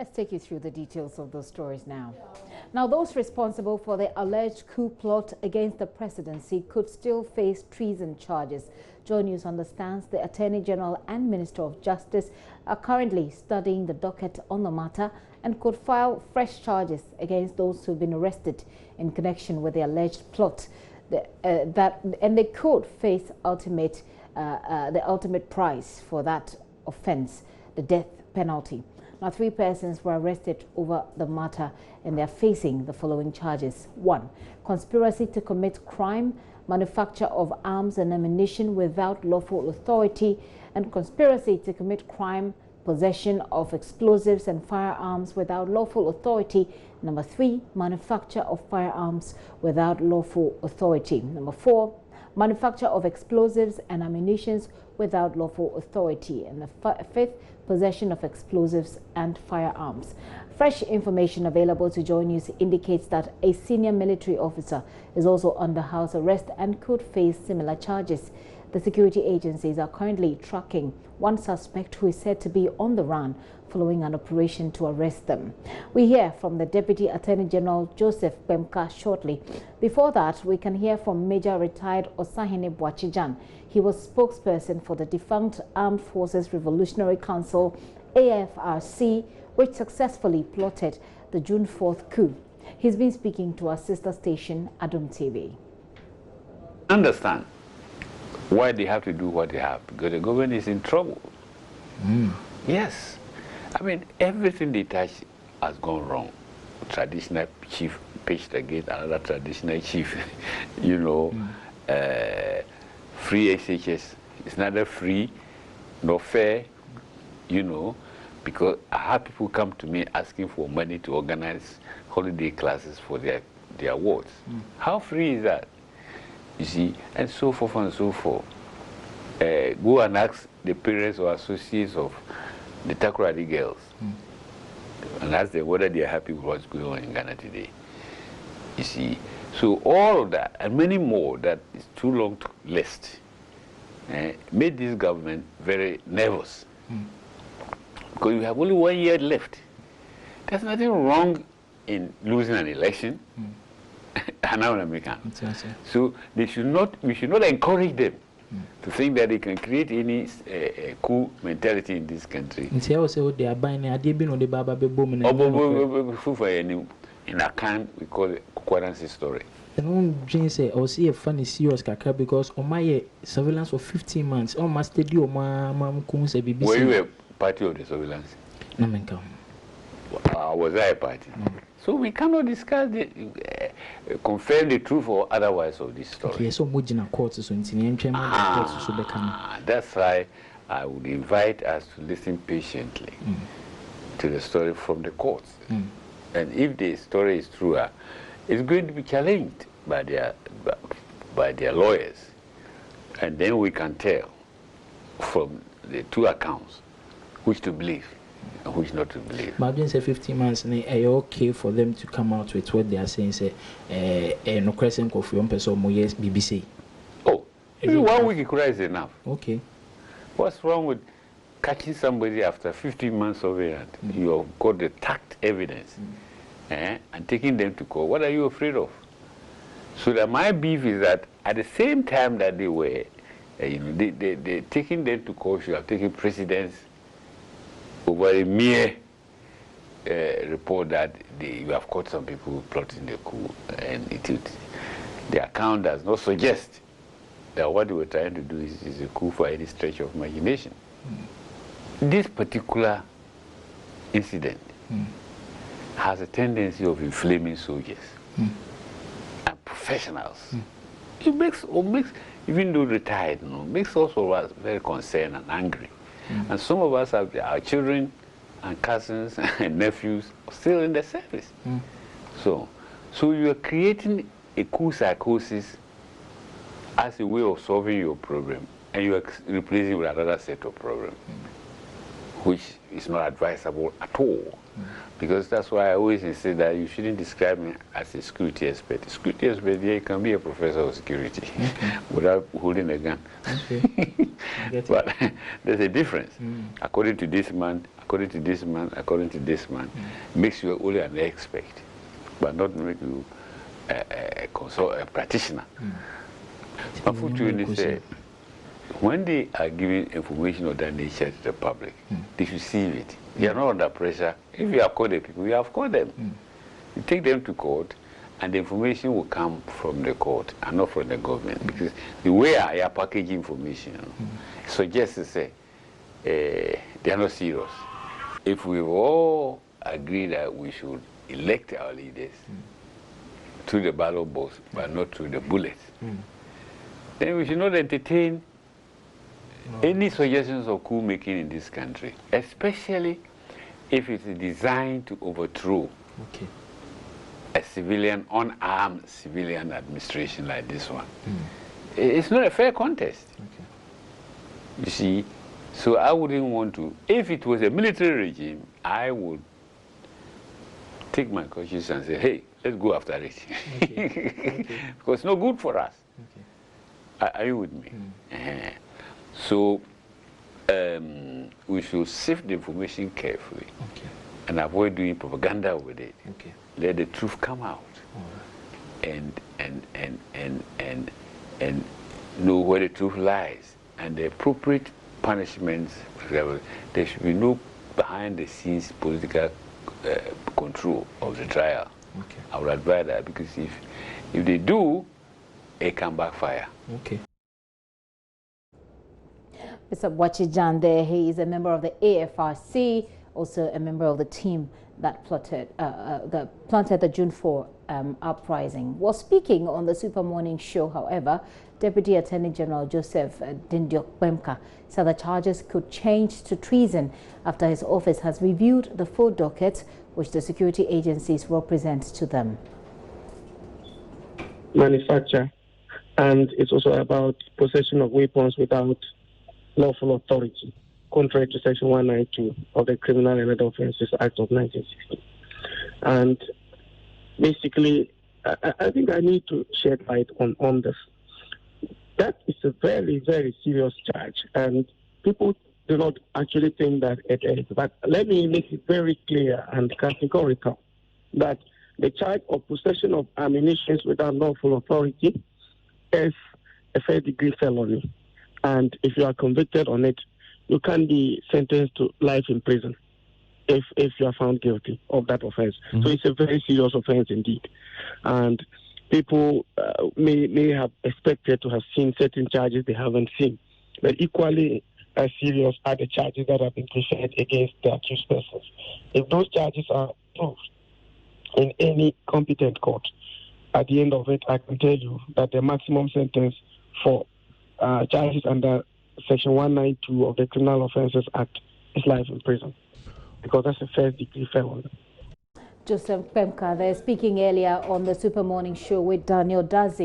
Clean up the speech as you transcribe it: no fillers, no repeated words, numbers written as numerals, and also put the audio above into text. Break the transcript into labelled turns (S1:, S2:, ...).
S1: Let's take you through the details of those stories now. Now, those responsible for the alleged coup plot against the presidency could still face treason charges. JoyNews understands the Attorney General and Minister of Justice are currently studying the docket on the matter and could file fresh charges against those who've been arrested in connection with the alleged plot. And they could face the ultimate price for that offense, the death penalty. Now, 3 persons were arrested over the matter and they are facing the following charges. 1. Conspiracy to commit crime, manufacture of arms and ammunition without lawful authority, and conspiracy to commit crime, possession of explosives and firearms without lawful authority. Number 3, manufacture of firearms without lawful authority. Number 4, manufacture of explosives and ammunitions without lawful authority. And the 5th, possession of explosives and firearms. Fresh information available to JoyNews indicates that a senior military officer is also under house arrest and could face similar charges. The security agencies are currently tracking one suspect who is said to be on the run following an operation to arrest them. We hear from the Deputy Attorney General Joseph Bemka shortly. Before that, we can hear from Major Retired Osahene Boakye Gyan. He was spokesperson for the defunct Armed Forces Revolutionary Council, AFRC, which successfully plotted the June 4th coup. He's been speaking to our sister station, Adom TV.
S2: Understand why they have to do what they have, because the government is in trouble. Yes. I mean, everything they touch has gone wrong. Traditional chief pitched against another traditional chief, you know. Free SHS is neither free nor fair, you know, because I have people come to me asking for money to organize holiday classes for their wards. How free is that? You see, and so forth and so forth. Go and ask the parents or associates of the Takoradi girls and ask them whether they are happy with what's going on in Ghana today. You see, so all of that and many more that is too long to list made this government very nervous because we have only 1 year left. There's nothing wrong in losing an election. So we should not encourage them to think that they can create any coup mentality in this country. In a kind, we call it coherency story.
S3: Jane say, I see a funny serious kaka because on my surveillance for 15 months, on my studio, BBC.
S2: Were you a party of the surveillance?
S3: No,
S2: was I a party? So we cannot discuss confirm the truth or otherwise of this story.
S3: Okay, so
S2: that's why I would invite us to listen patiently to the story from the courts. And if the story is true, it's going to be challenged by their lawyers. And then we can tell from the 2 accounts which to believe and which not to believe.
S3: But I say 15 months, are you okay for them to come out with what they are saying? Say, no question for one person more yes, BBC.
S2: Oh, maybe 1 week is enough.
S3: Okay.
S2: What's wrong with catching somebody after 15 months of it? You have got the tact evidence and taking them to court. What are you afraid of? So that my beef is that at the same time that they were, they taking them to court, you have taken precedence over a mere report that you have caught some people plotting the coup, and the account does not suggest that what they were trying to do is a coup for any stretch of imagination. This particular incident has a tendency of inflaming soldiers and professionals. It makes, even though retired, makes us very concerned and angry. And some of us have our children and cousins and nephews still in the service. So you are creating a coup psychosis as a way of solving your problem, and you are replacing with another set of problems. which is not advisable at all. Because that's why I always say that you shouldn't describe me as a security expert. A security expert, yeah, you can be a professor of security without holding a gun. But there's a difference. According to this man, according to this man, according to this man, makes you only an expert, but not make you a practitioner. But Fortunately said, when they are giving information of that nature to the public, they should sieve it. They are not under pressure. If you have called the people, you have called them. You take them to court, and the information will come from the court and not from the government. Because the way I are packaging information suggests to say they are not serious. If we all agree that we should elect our leaders through the ballot box, but not through the bullets, then we should not entertain any suggestions of coup making in this country, especially if it's designed to overthrow a civilian, unarmed civilian administration like this one. It's not a fair contest. You see, so I wouldn't want to. If it was a military regime, I would take my conscience and say, hey, let's go after it. Because it's not good for us. Are you with me? So we should sift the information carefully and avoid doing propaganda with it. Let the truth come out and know where the truth lies, and the appropriate punishments. There should be no behind-the-scenes political control of the trial. I would advise that, because if they do, it can backfire.
S1: Mr. Boakye Gyan there, he is a member of the AFRC, also a member of the team that plotted the June 4 uprising. While speaking on the Super Morning Show, however, Deputy Attorney General Joseph Dindiok-Bemka said the charges could change to treason after his office has reviewed the 4 dockets which the security agencies will present to them.
S4: Manufacture, and it's also about possession of weapons without lawful authority, contrary to Section 192 of the Criminal and Other Offences Act of 1960. And basically, I think I need to shed light on this. That is a very, very serious charge, and people do not actually think that it is. But let me make it very clear and categorical that the charge of possession of ammunition without lawful authority is a third-degree felony. And if you are convicted on it, you can be sentenced to life in prison if you are found guilty of that offense. So it's a very serious offense indeed. And people may have expected to have seen certain charges they haven't seen. But equally as serious are the charges that have been preferred against the accused persons. If those charges are proved in any competent court, at the end of it, I can tell you that the maximum sentence for charges under Section 192 of the Criminal Offences Act is life in prison, because that's a first-degree felony.
S1: Joseph Bemka there, speaking earlier on the Super Morning Show with Daniel Dazi.